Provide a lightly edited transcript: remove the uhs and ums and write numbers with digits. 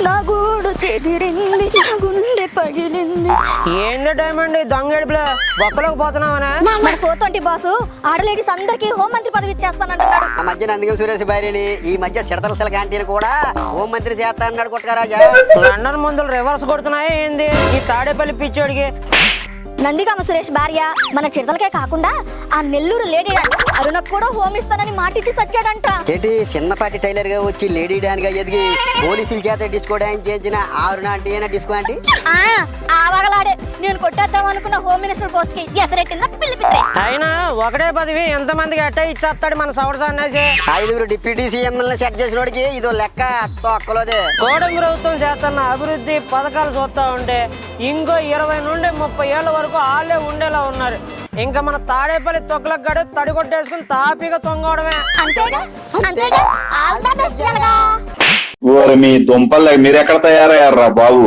నా గూడు చెదిరింది, నా గుండె పగిలింది. ఏంది డైమండ్ దొంగడిపులే బొక్కలోకి పోతున్నావనా? మరి 420 బాసు ఆడలేడీస్ అందరికి హోంమంత్రి పదవి ఇచ్చేస్తానంటున్నాడు. ఆ మధ్య నందిగం సురేష్ భార్యని ఈ మధ్య సిడతలసల క్యాంటీన్ కూడా హోం మంత్రి చేస్తా అన్నాడు కొట్టకరాజా. లండన్ మందులు రివర్స్ కొడుతున్నాయా ఏంది ఈ తాడేపల్లి పిచ్చోడికి? నందిగామ సురేష్ భార్య మన చిరతలకే కాకుండా ఆ నెల్లూరు లేడీ అరుణకు కూడా హోమ్ ఇస్తానని మాటిచ్చి సచ్చాడంట. ఏంటి చిన్నపాటి టైలర్ గా వచ్చి లేడీ డాన్ గా ఎదిగి పోలీసుల చేత డిస్కో డాన్స్ చేయించిన ఆరుణ అంటే ఏనా డిస్కో అంటే ఆవగలాడే నేను కొట్టేద్దాం అనుకున్న హోమ్ మినిస్టర్ పోస్ట్ కి ఎసరెట్టిందా పిలిపితే. అయినా ఒకటే పదవి ఎంత మందికి అట్ట ఇచ్చేస్తాడు మన సౌడ సన్యాసి. 5 డిప్యూటీ సీఎం సెట్ చేసిన వాడికి ఇదో లెక్క తొక్కలోదే. కూటమి ప్రభుత్వం చేస్తున్న అభివృద్ధి పథకాలు చూస్తా ఉంటే ఇంకో 20 నుండి 30 ఏళ్ల వరకు వాళ్ళే ఉండేలా ఉన్నారు. ఇంకా మన తాడేపల్లి తొక్కలకు గడ తడి కొట్టేసుకుని తాపీగా తొంగవడమే. అంతేగా అంతేగా ఆల్ ద బెస్ట్ జనగా. ఓరి మీ దుంపలు మీరెక్కడ తయారయ్యారా బాబు?